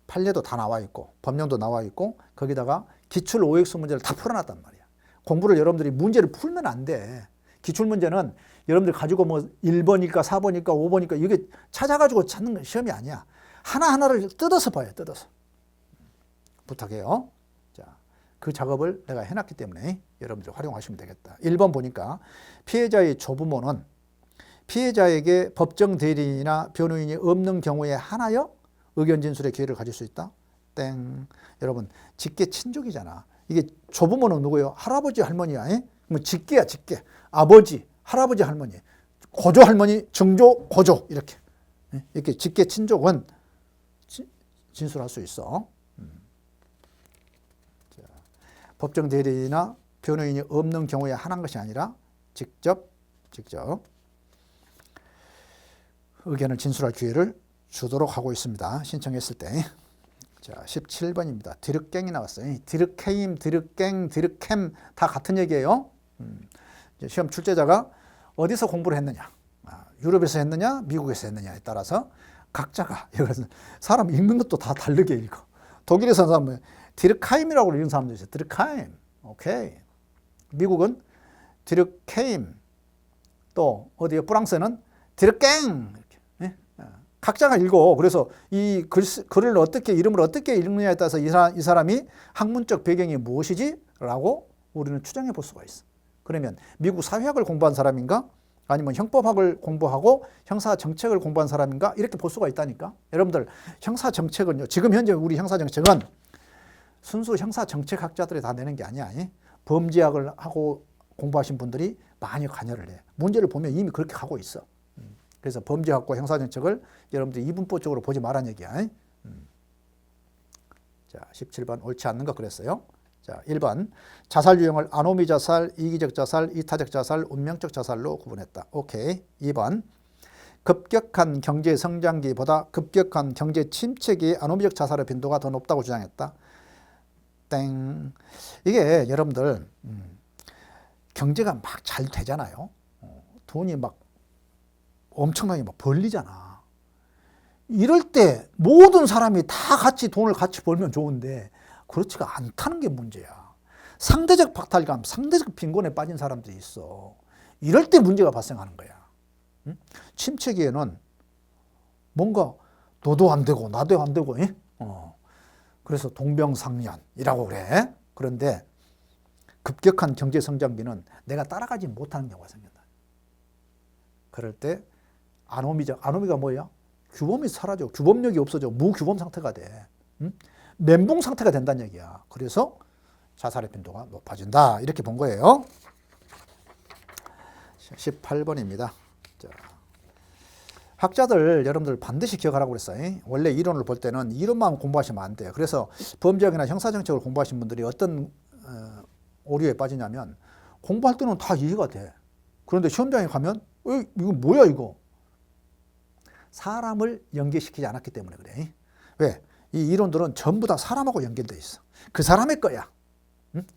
판례도 다 나와 있고 법령도 나와 있고 거기다가 기출 OX 문제를 다 풀어놨단 말이야. 공부를 여러분들이 문제를 풀면 안 돼. 기출 문제는 여러분들 가지고 뭐 1번일까 4번일까 5번일까 이게 찾아가지고 찾는 시험이 아니야. 하나하나를 뜯어서 봐요. 뜯어서. 부탁해요. 자, 그 작업을 내가 해놨기 때문에 여러분들 활용하시면 되겠다. 1번 보니까 피해자의 조부모는 피해자에게 법정 대리인이나 변호인이 없는 경우에 하나여 의견 진술의 기회를 가질 수 있다. 땡. 여러분, 직계 친족이잖아. 이게 조부모는 누구예요? 할아버지 할머니야. 그럼 직계야, 직계. 아버지, 할아버지 할머니, 고조 할머니, 증조, 고조 이렇게 직계 친족은 진술할 수 있어. 자, 법정 대리인이나 변호인이 없는 경우에 하는 것이 아니라 직접 의견을 진술할 기회를 주도록 하고 있습니다. 신청했을 때. 자, 17번입니다. 디르갱이 나왔어요. 디르케임, 디르갱, 디르캠 다 같은 얘기예요. 시험 출제자가 어디서 공부를 했느냐, 유럽에서 했느냐, 미국에서 했느냐에 따라서 각자가 사람 읽는 것도 다 다르게 읽어. 독일에서 사람은 디르카임이라고 읽는 사람도 있어요. 디르카임. 오케이. 미국은 디르케임. 또 어디요? 프랑스는 디르갱. 이렇게. 각자가 읽어. 그래서 이 글을 어떻게, 이름을 어떻게 읽느냐에 따라서 이 사람이 학문적 배경이 무엇이지? 라고 우리는 추정해 볼 수가 있어. 그러면 미국 사회학을 공부한 사람인가? 아니면 형법학을 공부하고 형사정책을 공부한 사람인가? 이렇게 볼 수가 있다니까. 여러분들, 형사정책은요, 지금 현재 우리 형사정책은 순수 형사정책학자들이 다 내는 게 아니야. 범죄학을 하고 공부하신 분들이 많이 관여를 해. 문제를 보면 이미 그렇게 가고 있어. 그래서 범죄학과 형사정책을 여러분들이 이분법적으로 보지 말란 얘기야. 자, 17번 옳지 않는 거 그랬어요. 자, 1번 자살 유형을 아노미 자살, 이기적 자살, 이타적 자살, 운명적 자살로 구분했다. 오케이. 2번 급격한 경제 성장기보다 급격한 경제 침체기의 아노미적 자살의 빈도가 더 높다고 주장했다. 땡. 이게 여러분들 경제가 막 잘 되잖아요. 돈이 막 엄청나게 막 벌리잖아. 이럴 때 모든 사람이 다 같이 돈을 같이 벌면 좋은데 그렇지가 않다는 게 문제야. 상대적 박탈감, 상대적 빈곤에 빠진 사람들이 있어. 이럴 때 문제가 발생하는 거야. 침체기에는 뭔가 너도 안 되고 나도 안 되고, 그래서 동병상련이라고 그래. 그런데 급격한 경제 성장기는 내가 따라가지 못하는 경우가 생긴다. 그럴 때 아노미가 뭐야? 규범이 사라져. 규범력이 없어져. 무규범 상태가 돼. 멘붕 상태가 된다는 얘기야. 그래서 자살의 빈도가 높아진다. 이렇게 본 거예요. 18번입니다. 자, 학자들 여러분들 반드시 기억하라고 그랬어요. 원래 이론을 볼 때는 이론만 공부하시면 안 돼요. 그래서 범죄학이나 형사정책을 공부하신 분들이 어떤 오류에 빠지냐면 공부할 때는 다 이해가 돼. 그런데 시험장에 가면 이거 뭐야 이거. 사람을 연계시키지 않았기 때문에 그래. 왜? 이 이론들은 전부 다 사람하고 연결돼 있어. 그 사람의 거야.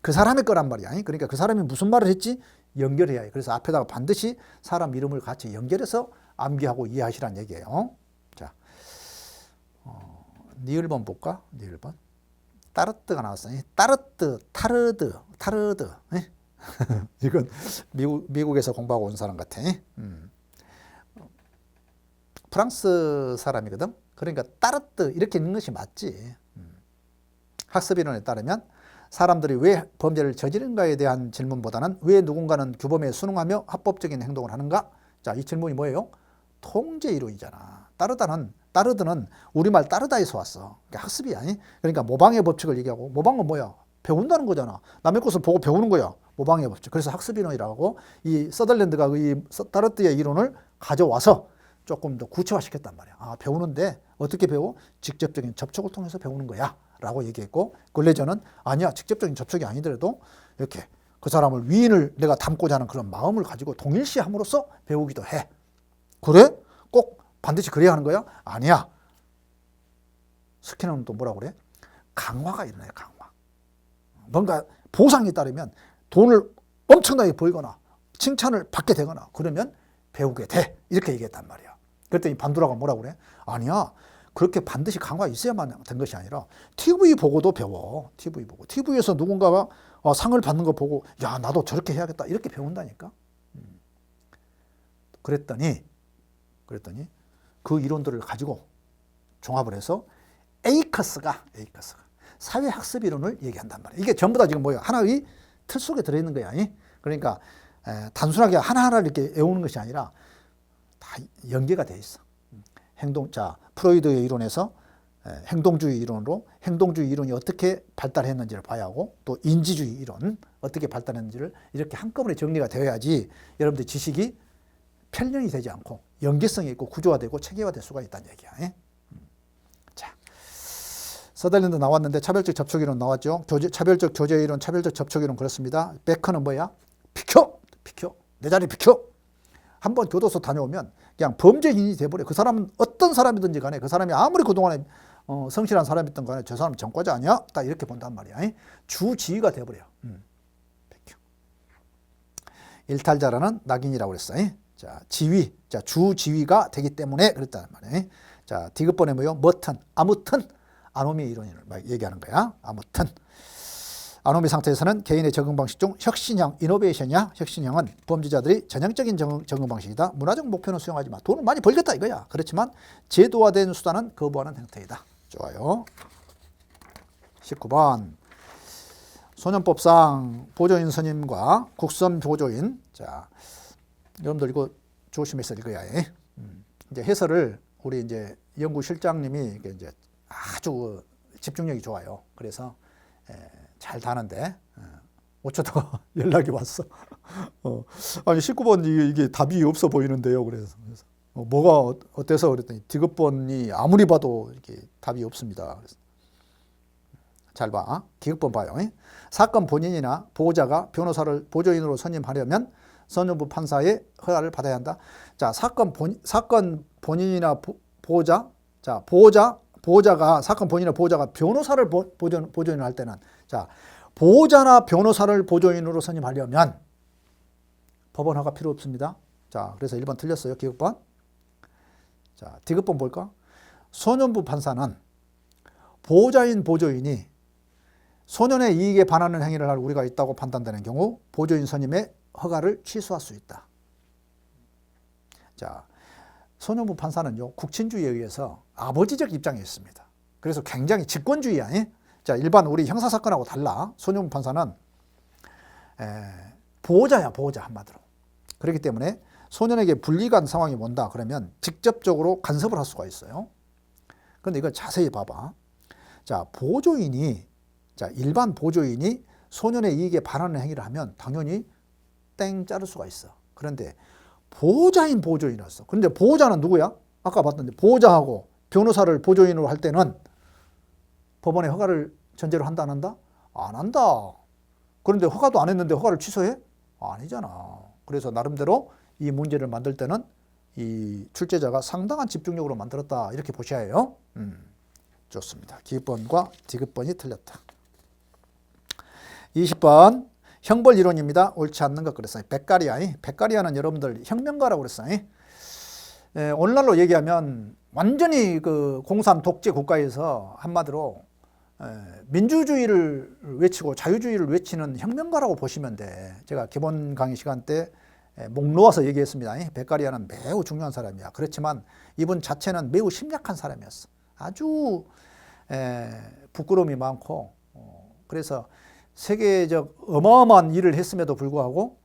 그 사람의 거란 말이야. 그러니까 그 사람이 무슨 말을 했지? 연결해야 해. 그래서 앞에다가 반드시 사람 이름을 같이 연결해서 암기하고 이해하시란 얘기예요. 자, 니을번 볼까? 니을번. 따르뜨가 나왔어요. 따르뜨, 타르드. 이건 미국에서 공부하고 온 사람 같아. 프랑스 사람이거든. 그러니까 따르뜨 이렇게 읽는 것이 맞지. 학습이론에 따르면 사람들이 왜 범죄를 저지른가에 대한 질문보다는 왜 누군가는 규범에 순응하며 합법적인 행동을 하는가? 자, 이 질문이 뭐예요? 통제 이론이잖아. 따르드는 우리말 따르다에서 왔어. 그러니까 학습이야. 그러니까 모방의 법칙을 얘기하고, 모방은 뭐야? 배운다는 거잖아. 남의 것을 보고 배우는 거야. 모방의 법칙. 그래서 학습이론이라고 이 서덜랜드가 이 따르뜨의 이론을 가져와서 조금 더 구체화시켰단 말이야. 배우는데 어떻게 배워? 직접적인 접촉을 통해서 배우는 거야 라고 얘기했고, 근래전은 아니야, 직접적인 접촉이 아니더라도 이렇게 그 사람을 위인을 내가 담고자 하는 그런 마음을 가지고 동일시함으로써 배우기도 해. 그래? 꼭 반드시 그래야 하는 거야? 아니야. 스키너는 또 뭐라고 그래? 강화가 일어나요. 강화. 뭔가 보상에 따르면 돈을 엄청나게 벌거나 칭찬을 받게 되거나 그러면 배우게 돼. 이렇게 얘기했단 말이야. 그랬더니 반두라가 뭐라고 그래? 아니야. 그렇게 반드시 강화 있어야만 된 것이 아니라 TV 보고도 배워. TV 보고. TV에서 누군가가 상을 받는 거 보고 야, 나도 저렇게 해야겠다. 이렇게 배운다니까. 그랬더니 그 이론들을 가지고 종합을 해서 에이커스가 사회학습 이론을 얘기한단 말이야. 이게 전부 다 지금 뭐야? 하나의 틀 속에 들어있는 거야. 그러니까 단순하게 하나하나 이렇게 외우는 것이 아니라 다 연계가 돼 있어. 프로이드의 이론에서 행동주의 이론으로 행동주의 이론이 어떻게 발달했는지를 봐야 하고, 또 인지주의 이론 어떻게 발달했는지를 이렇게 한꺼번에 정리가 되어야지 여러분들 지식이 편령이 되지 않고 연계성이 있고 구조화되고 체계화될 수가 있다는 얘기야. 자, 서덜랜드 나왔는데 차별적 접촉 이론 나왔죠. 차별적 조제 이론, 차별적 접촉 이론 그렇습니다. 베커는 뭐야? 비켜! 내 자리 비켜! 한번 교도소 다녀오면 그냥 범죄인이 돼버려. 그 사람은 어떤 사람이든지 간에 그 사람이 아무리 그동안에 성실한 사람이었던 간에 저 사람은 전과자 아니야? 딱 이렇게 본단 말이야. 주지위가 돼버려. 일탈자라는 낙인이라고 그랬어요. 자, 지위, 자, 주지위가 되기 때문에 그랬다는 말이에요. 자, 디귿번에 뭐요? 뭐든, 아무튼, 아노미 이론을 얘기하는 거야. 아무튼. 아노미 상태에서는 개인의 적응 방식 중 혁신형, 이노베이션이야. 혁신형은 범죄자들이 전형적인 적응 방식이다. 문화적 목표는 수용하지 마. 돈을 많이 벌겠다 이거야. 그렇지만 제도화된 수단은 거부하는 형태이다. 좋아요. 19번. 소년법상 보조인 선임과 국선 보조인. 자, 여러분들 이거 조심해서 읽어야 해. 이제 해설을 우리 이제 연구실장님이 이제 아주 집중력이 좋아요. 그래서 잘 다는데 5초 연락이 왔어. 아니 19번 이게 답이 없어 보이는데요. 그래서 뭐가 어때서 그랬더니 디귿번이 아무리 봐도 이렇게 답이 없습니다. 그래서 잘 봐. 디귿번 봐요. 사건 본인이나 보호자가 변호사를 보조인으로 선임하려면 선임부 판사의 허가를 받아야 한다. 자, 사건 본인이나 보호자, 자, 보호자가 사건 본인이나 보호자가 변호사를 보조인을 할 때는, 자, 보호자나 변호사를 보조인으로 선임하려면 법원 허가 필요 없습니다. 자, 그래서 1번 틀렸어요. 디귿번. 자, 디귿번 볼까? 소년부 판사는 보호자인 보조인이 소년의 이익에 반하는 행위를 할 우리가 있다고 판단되는 경우 보조인 선임의 허가를 취소할 수 있다. 자, 소년부 판사는요, 국친주의에 의해서 아버지적 입장에 있습니다. 그래서 굉장히 직권주의야. 자, 일반 우리 형사사건하고 달라. 소년부 판사는 보호자야, 보호자 한마디로. 그렇기 때문에 소년에게 불리한 상황이 온다 그러면 직접적으로 간섭을 할 수가 있어요. 그런데 이걸 자세히 봐봐. 자, 자, 일반 보조인이 소년의 이익에 반하는 행위를 하면 당연히 땡 자를 수가 있어. 그런데 보호자인 보조인이었어. 그런데 보호자는 누구야? 아까 봤던데 보호자하고 변호사를 보조인으로 할 때는 법원에 허가를 전제로 한다 안 한다? 안 한다. 그런데 허가도 안 했는데 허가를 취소해? 아니잖아. 그래서 나름대로 이 문제를 만들 때는 이 출제자가 상당한 집중력으로 만들었다 이렇게 보셔야 해요. 좋습니다. 기읍번과 디귿번이 틀렸다. 20번 형벌 이론입니다. 옳지 않는 것 그랬어요. 백가리아는 여러분들 혁명가라고 그랬어요. 오늘날로 얘기하면 완전히 그 공산 독재 국가에서 한마디로 민주주의를 외치고 자유주의를 외치는 혁명가라고 보시면 돼. 제가 기본 강의 시간 때 목 놓아서 얘기했습니다. 백가리아는 매우 중요한 사람이야. 그렇지만 이분 자체는 매우 심약한 사람이었어. 아주 부끄러움이 많고 그래서 세계적 어마어마한 일을 했음에도 불구하고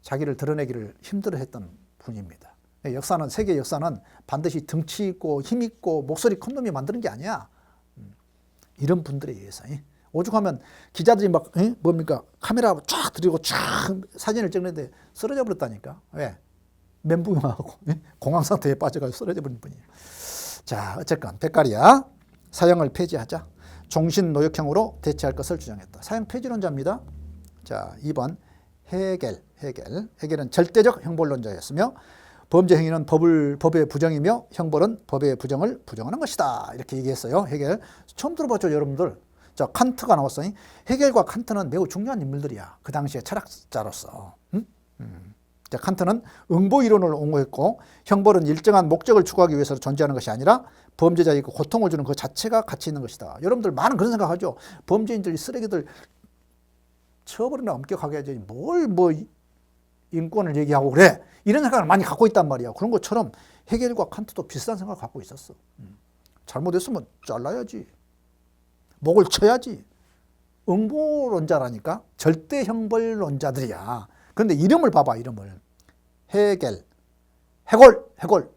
자기를 드러내기를 힘들어했던 분입니다. 역사는, 세계 역사는 반드시 덩치 있고 힘 있고 목소리 큰 놈이 만드는 게 아니야. 이런 분들에 의해서. 오죽하면 기자들이 막 뭡니까 카메라 쫙 들이고 쫙 사진을 찍는데 쓰러져 버렸다니까. 왜? 멘붕하고 공황 상태에 빠져가지고 쓰러져 버린 분이에요. 자, 어쨌건 백가리아 사형을 폐지하자. 종신노역형으로 대체할 것을 주장했다. 사형 폐지론자입니다. 자, 2번 헤겔은 절대적 형벌론자였으며 범죄 행위는 법의 부정이며 형벌은 법의 부정을 부정하는 것이다. 이렇게 얘기했어요. 헤겔. 처음 들어봤죠, 여러분들. 자, 칸트가 나왔어요. 헤겔과 칸트는 매우 중요한 인물들이야. 그 당시에 철학자로서. 자, 칸트는 응보 이론을 옹호했고 형벌은 일정한 목적을 추구하기 위해서 존재하는 것이 아니라 범죄자에게 고통을 주는 그 자체가 가치 있는 것이다. 여러분들 많은 그런 생각하죠. 범죄인들, 쓰레기들 처벌이나 엄격하게 하지 뭘 인권을 얘기하고 그래. 이런 생각을 많이 갖고 있단 말이야. 그런 것처럼 헤겔과 칸트도 비슷한 생각을 갖고 있었어. 잘못했으면 잘라야지. 목을 쳐야지. 응보론자라니까. 절대 형벌론자들이야. 그런데 이름을 봐봐, 이름을. 헤겔. 해골.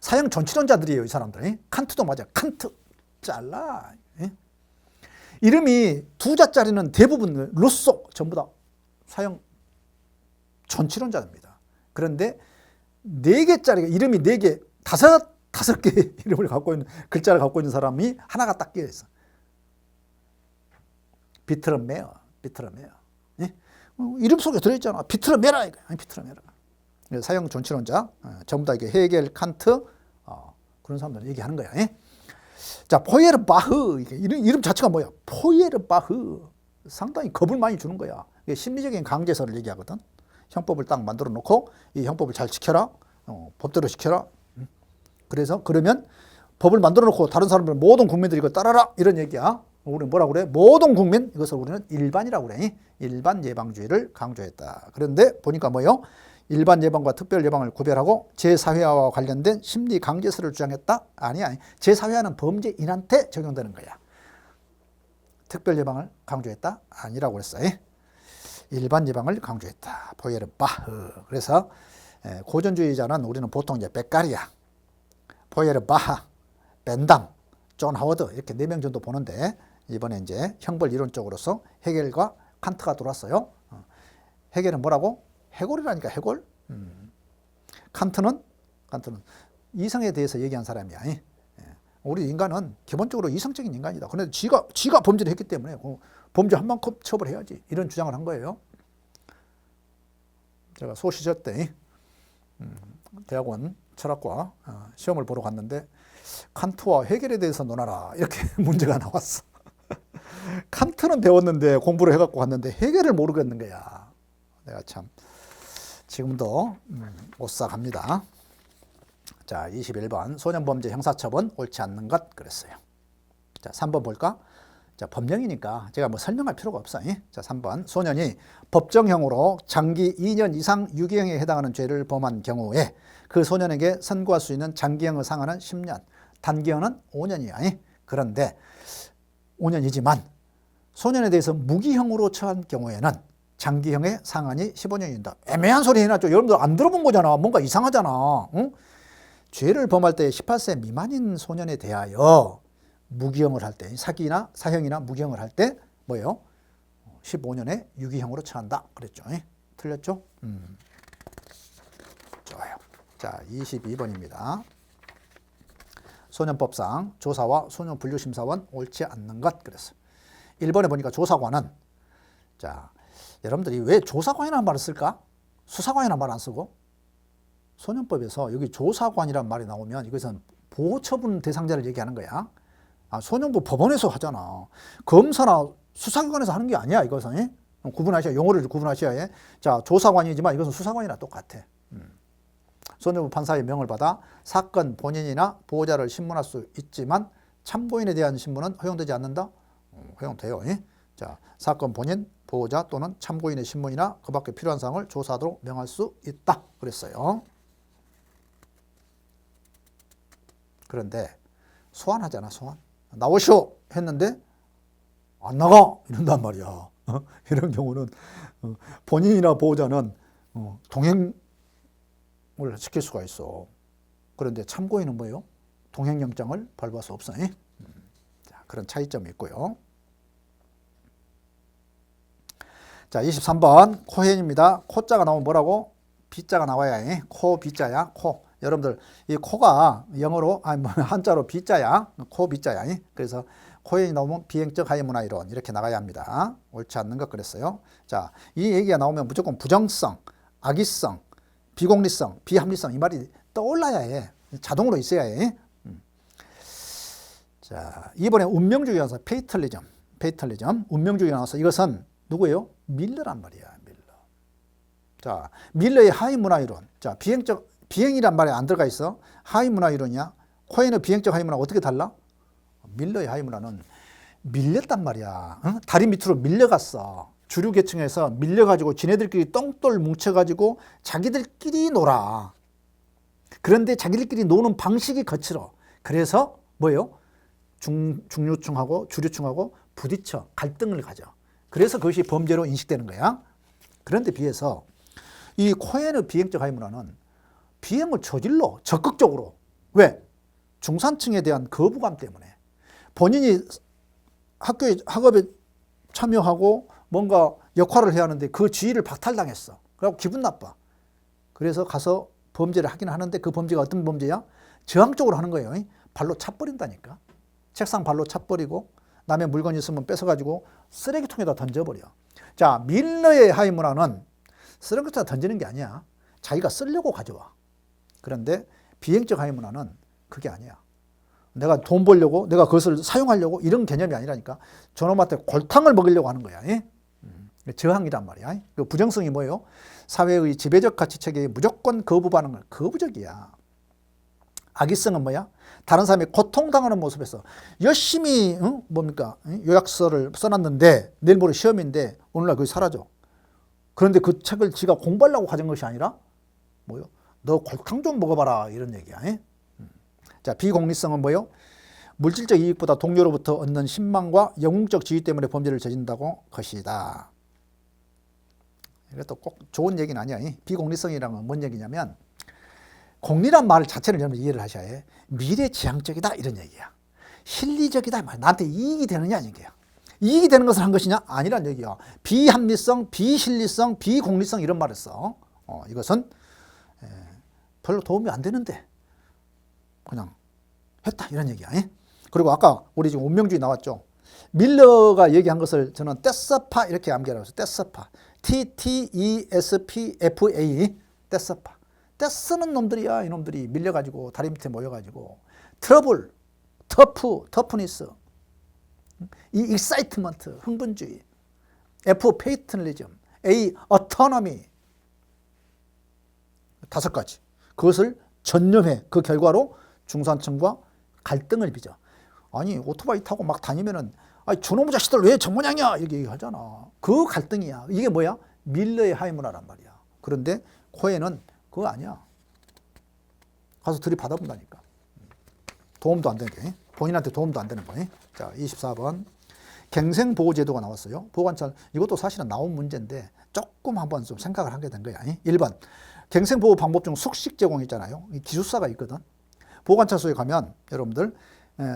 사형 전치론자들이에요, 이 사람들. 칸트도 맞아. 칸트. 잘라. 이름이 두 자짜리는 대부분 루소 전부 다 사형 전치론자입니다. 그런데 네 개짜리가 이름이 네 개, 다섯 개 이름을 갖고 있는 글자를 갖고 있는 사람이 하나가 딱 끼어 있어. 비트럼메어. 이름 속에 들어있잖아. 비트럼메라 이거. 비트럼메라. 사형 정치론자, 전부 다 이게 헤겔, 칸트, 그런 사람들 얘기하는 거야. 예? 자, 포에르바흐, 이름 자체가 뭐야? 포에르바흐. 상당히 겁을 많이 주는 거야. 이게 심리적인 강제설을 얘기하거든. 형법을 딱 만들어 놓고 이 형법을 잘 지켜라. 법대로 지켜라. 그래서 그러면 법을 만들어 놓고 다른 사람들 모든 국민들이 이거 따라라 이런 얘기야. 우리는 뭐라고 그래? 모든 국민, 이것을 우리는 일반이라고 그래. 일반 예방주의를 강조했다. 그런데 보니까 뭐예요? 일반 예방과 특별 예방을 구별하고 제사회화와 관련된 심리 강제설을 주장했다? 아니야. 제사회화는 범죄인한테 적용되는 거야. 특별 예방을 강조했다? 아니라고 그랬어요. 일반 예방을 강조했다. 포에르바흐. 그래서 고전주의자는 우리는 보통 이제 베까리아, 포에르바하, 벤담, 존 하워드 이렇게 4명 정도 보는데 이번에 이제 형벌 이론적으로서 헤겔과 칸트가 들어왔어요. 헤겔은 뭐라고? 해골이라니까 해골. 칸트는 이성에 대해서 얘기한 사람이야. 우리 인간은 기본적으로 이성적인 인간이다. 그런데 지가 범죄를 했기 때문에 범죄 한 만큼 처벌해야지. 이런 주장을 한 거예요. 제가 소시절 때 대학원 철학과 시험을 보러 갔는데 칸트와 헤겔에 대해서 논하라 이렇게 문제가 나왔어. 칸트는 배웠는데 공부를 해갖고 갔는데 헤겔을 모르겠는 거야. 내가 참 지금도 오싹합니다. 자, 21번 소년범죄 형사처분 옳지 않는 것 그랬어요. 자, 3번 볼까? 자, 법령이니까 제가 뭐 설명할 필요가 없어. 자, 3번 소년이 법정형으로 장기 2년 이상 유기형에 해당하는 죄를 범한 경우에 그 소년에게 선고할 수 있는 장기형의 상한은 10년, 단기형은 5년이야. 그런데 5년이지만 소년에 대해서 무기형으로 처한 경우에는 장기형의 상한이 15년이다. 애매한 소리 해놨죠. 여러분들 안 들어본 거잖아. 뭔가 이상하잖아. 응? 죄를 범할 때 18세 미만인 소년에 대하여 무기형을 할 때, 사형이나 무기형을 할 때 뭐예요? 15년의 유기형으로 처한다. 그랬죠. 틀렸죠? 좋아요. 자, 22번입니다. 소년법상 조사와 소년분류심사원 옳지 않는 것 그랬어요. 1번에 보니까 조사관은, 자, 여러분들이 왜 조사관이라는 말을 쓸까? 수사관이라는 말 안 쓰고? 소년법에서 여기 조사관이라는 말이 나오면 이것은 보호처분 대상자를 얘기하는 거야. 소년부 법원에서 하잖아. 검사나 수사기관에서 하는 게 아니야, 이것은. 구분하셔야, 용어를 구분하셔야 해. 자, 조사관이지만 이것은 수사관이랑 똑같아. 소년부 판사의 명을 받아 사건 본인이나 보호자를 신문할 수 있지만 참고인에 대한 신문은 허용되지 않는다? 허용돼요. 자, 사건 본인, 보호자 또는 참고인의 신문이나 그 밖에 필요한 사항을 조사하도록 명할 수 있다. 그랬어요. 그런데 소환하잖아, 소환. 나오시오! 했는데 안 나가! 이런단 말이야. 이런 경우는 본인이나 보호자는 동행을 시킬 수가 있어. 그런데 참고인은 뭐예요? 동행영장을 발부할 수 없어. 자, 그런 차이점이 있고요. 자, 23번 코헨입니다. 코자가 나오면 뭐라고? 비자가 나와야 해. 코, 비자야. 코. 여러분들 이 코가 영어로 한자로 비자야. 코 비자야. 그래서 코헨이 나오면 비행적 하이문화 이론 이렇게 나가야 합니다. 옳지 않는 것 그랬어요. 자, 이 얘기가 나오면 무조건 부정성, 악의성, 비공리성, 비합리성 이 말이 떠올라야 해. 자동으로 있어야 해. 자, 이번에 운명주의가 나와서 페이털리즘, 운명주의가 나와서 이것은 누구예요? 밀러란 말이야. 밀러. 자, 밀러의 하이문화 이론. 자, 비행이란 말이 안 들어가 있어. 하이문화 이론이야. 코헨의 비행적 하이문화 어떻게 달라? 밀러의 하이문화는 밀렸단 말이야. 응? 다리 밑으로 밀려갔어. 주류 계층에서 밀려가지고 지네들끼리 똥돌 뭉쳐가지고 자기들끼리 놀아. 그런데 자기들끼리 노는 방식이 거칠어. 그래서 뭐예요? 중류층하고 주류층하고 부딪혀 갈등을 가져. 그래서 그것이 범죄로 인식되는 거야. 그런데 비해서 이 코헨의 비행적 하이문화는 비행을 저질러 적극적으로. 왜? 중산층에 대한 거부감 때문에. 본인이 학업에 참여하고 뭔가 역할을 해야 하는데 그 지위를 박탈당했어. 그래서 기분 나빠. 그래서 가서 범죄를 하긴 하는데 그 범죄가 어떤 범죄야? 저항적으로 하는 거예요. 발로 차버린다니까. 책상 발로 차버리고 남의 물건 있으면 뺏어가지고 쓰레기통에다 던져버려. 자, 밀러의 하이문화는 쓰레기통에다 던지는 게 아니야. 자기가 쓰려고 가져와. 그런데 비행적 하이문화는 그게 아니야. 내가 돈 벌려고, 내가 그것을 사용하려고 이런 개념이 아니라니까. 저놈한테 골탕을 먹이려고 하는 거야. 저항이란 말이야. 그 부정성이 뭐예요? 사회의 지배적 가치체계에 무조건 거부 반응을, 거부적이야. 악의성은 뭐야? 다른 사람이 고통당하는 모습에서 열심히 뭡니까? 요약서를 써놨는데 내일 모레 시험인데 오늘날 그게 사라져. 그런데 그 책을 지가 공부하려고 가진 것이 아니라 뭐요? 너 골탕 좀 먹어봐라 이런 얘기야. 자, 비공리성은 뭐요? 물질적 이익보다 동료로부터 얻는 신망과 영웅적 지위 때문에 범죄를 저진다고 것이다. 이것도 꼭 좋은 얘기는 아니야. 비공리성이란 건 뭔 얘기냐면 공리란 말 자체를 여러분 이해를 하셔야 해. 미래지향적이다 이런 얘기야. 실리적이다. 나한테 이익이 되느냐 얘기야. 이익이 되는 것을 한 것이냐? 아니란 얘기야. 비합리성, 비실리성, 비공리성 이런 말을 써. 이것은 별로 도움이 안 되는데 그냥 했다 이런 얘기야. 그리고 아까 우리 지금 운명주의 나왔죠. 밀러가 얘기한 것을 저는 떼서파 이렇게 암기하라고 했어요. 떼서파. TTESPFA. 떼서파. 떼쓰는 놈들이야. 이놈들이 밀려가지고 다리 밑에 모여가지고 트러블, 터프니스, 이 익사이트먼트, 흥분주의, F, 페이터널리즘, A, 어토노미 5가지. 그것을 전념해. 그 결과로 중산층과 갈등을 빚어. 아니 오토바이 타고 막 다니면은 아니 저놈의 자식들 왜 저 모양이야 이렇게 얘기하잖아. 그 갈등이야. 이게 뭐야? 밀러의 하이문화란 말이야. 그런데 코엔은 그거 아니야. 가서 들이받아본다니까. 도움도 안 되는 게. 본인한테 도움도 안 되는 거. 자, 24번. 갱생보호제도가 나왔어요. 보호관찰. 이것도 사실은 나온 문제인데 조금 한번 좀 생각을 하게 된 거야. 1번. 갱생보호 방법 중 숙식 제공 있잖아요. 기숙사가 있거든. 보호관찰소에 가면 여러분들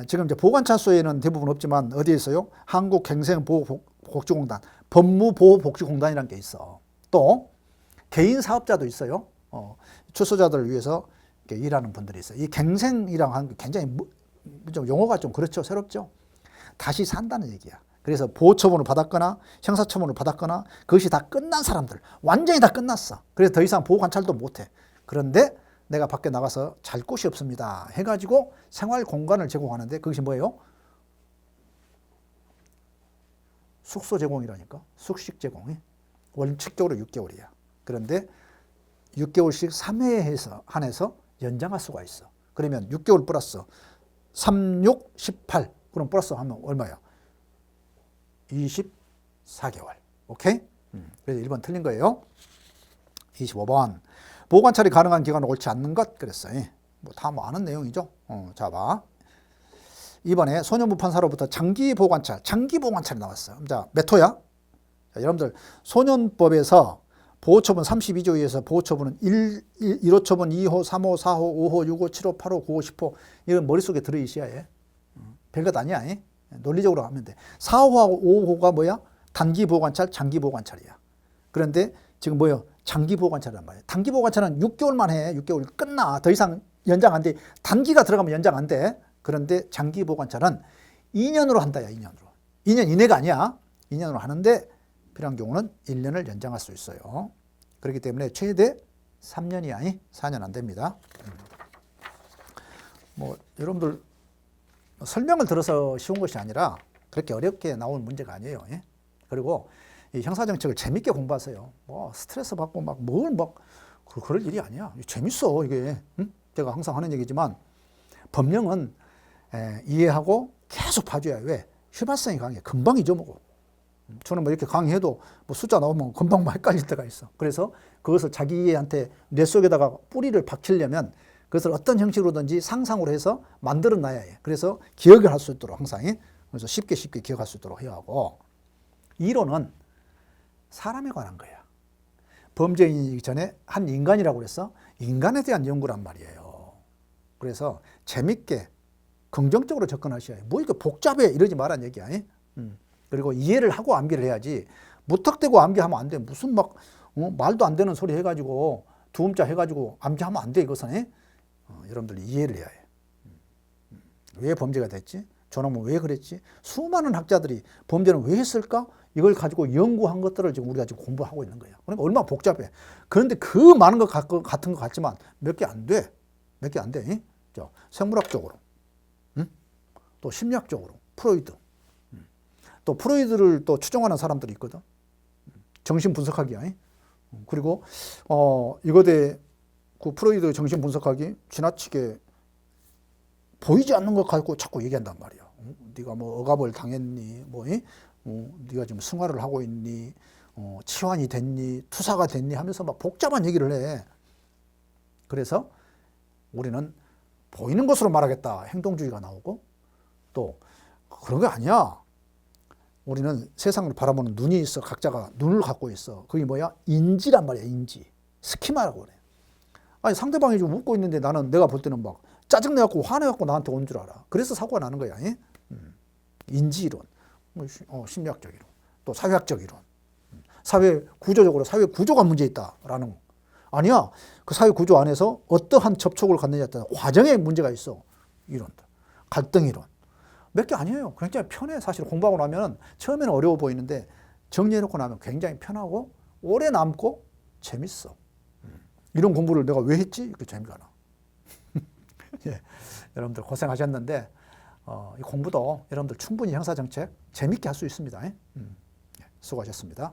지금 이제 보호관찰소에는 대부분 없지만 어디에 있어요? 한국갱생보호복지공단, 법무보호복지공단이라는 게 있어. 또 개인 사업자도 있어요. 출소자들을 위해서 일하는 분들이 있어요. 이 갱생이라고 하는 게 굉장히 좀 용어가 좀 그렇죠. 새롭죠. 다시 산다는 얘기야. 그래서 보호처분을 받았거나 형사처분을 받았거나 그것이 다 끝난 사람들, 완전히 다 끝났어. 그래서 더 이상 보호관찰도 못해. 그런데 내가 밖에 나가서 잘 곳이 없습니다 해가지고 생활 공간을 제공하는데 그것이 뭐예요? 숙소 제공이라니까. 숙식 제공이 원칙적으로 6개월이야. 그런데 6개월씩 3회에 한해서 연장할 수가 있어. 그러면 6개월 플러스 3, 6, 18 그럼 플러스 하면 얼마야? 24개월. 오케이? 그래서 1번 틀린 거예요. 25번. 보호관찰이 가능한 기간은 옳지 않는 것 그랬어요. 다 아는 내용이죠. 자 봐. 이번에 소년부 판사로부터 장기 보호관찰이 나왔어요. 자, 몇 호야? 자, 여러분들 소년법에서 보호처분 32조에 의해서 보호처분은 1호 처분, 2호, 3호, 4호, 5호, 6호, 7호, 8호, 9호, 10호 이건 머릿속에 들어있어야 해. 별것 아니야. 논리적으로 하면 돼. 4호하고 5호가 뭐야? 단기 보호관찰, 장기 보호관찰이야. 그런데 지금 뭐예요? 장기 보호관찰이란 말이야. 단기 보호관찰은 6개월만 해. 6개월 끝나. 더 이상 연장 안 돼. 단기가 들어가면 연장 안 돼. 그런데 장기 보호관찰은 2년으로 한다. 2년으로. 2년 이내가 아니야. 2년으로 하는데 필요한 경우는 1년을 연장할 수 있어요. 그렇기 때문에 최대 3년이 4년 안 됩니다. 뭐 여러분들 설명을 들어서 쉬운 것이 아니라 그렇게 어렵게 나온 문제가 아니에요. 그리고 이 형사정책을 재밌게 공부하세요. 뭐 스트레스 받고 막 그럴 일이 아니야. 재밌어 이게. 제가 항상 하는 얘기지만 법령은 이해하고 계속 봐줘야. 왜? 휘발성이 강해. 금방 잊어먹어. 저는 뭐 이렇게 강의해도 뭐 숫자 나오면 금방 헷갈릴 때가 있어. 그래서 그것을 자기한테 뇌 속에다가 뿌리를 박히려면 그것을 어떤 형식으로든지 상상으로 해서 만들어 놔야 해. 그래서 기억을 할 수 있도록 항상. 그래서 쉽게 기억할 수 있도록 해야 하고. 이론은 사람에 관한 거야. 범죄인이기 전에 한 인간이라고 그랬어. 인간에 대한 연구란 말이에요. 그래서 재밌게 긍정적으로 접근하셔야 해. 뭐 이렇게 복잡해 이러지 말란 얘기야. 그리고 이해를 하고 암기를 해야지. 무턱대고 암기하면 안 돼. 무슨 말도 안 되는 소리 해가지고 두음자 해가지고 암기하면 안 돼. 이것은 여러분들이 이해를 해야 해. 왜 범죄가 됐지? 저놈은 왜 그랬지? 수많은 학자들이 범죄는 왜 했을까? 이걸 가지고 연구한 것들을 지금 우리가 지금 공부하고 있는 거예요. 그러니까 얼마나 복잡해. 그런데 그 많은 것 같은 것 같지만 몇 개 안 돼. 몇 개 안 돼. 생물학적으로, 또 심리학적으로, 프로이드. 또 프로이드를 또 추종하는 사람들이 있거든. 정신 분석학이야. 그리고 이거대 그 프로이드 정신 분석학이 지나치게 보이지 않는 것 갖고 자꾸 얘기한단 말이야. 네가 뭐 억압을 당했니? 네가 지금 승화를 하고 있니? 치환이 됐니? 투사가 됐니? 하면서 막 복잡한 얘기를 해. 그래서 우리는 보이는 것으로 말하겠다. 행동주의가 나오고 또 그런 게 아니야. 우리는 세상을 바라보는 눈이 있어. 각자가 눈을 갖고 있어. 그게 뭐야? 인지란 말이야. 인지. 스키마라고 그래. 아니 상대방이 좀 웃고 있는데 나는 내가 볼 때는 막 짜증내갖고 화내갖고 나한테 온 줄 알아. 그래서 사고가 나는 거야. 인지이론, 심리학적 이론, 또 사회학적 이론. 사회 구조적으로 사회 구조가 문제 있다라는 거. 아니야. 그 사회 구조 안에서 어떠한 접촉을 갖느냐에 따라 과정에 문제가 있어. 이론들. 갈등 이론. 몇 개 아니에요. 굉장히 편해. 사실 공부하고 나면 처음에는 어려워 보이는데 정리해놓고 나면 굉장히 편하고 오래 남고 재밌어. 이런 공부를 내가 왜 했지? 이렇게 재미가 나. 예, 여러분들 고생하셨는데 이 공부도 여러분들 충분히 형사정책 재밌게 할 수 있습니다. 수고하셨습니다.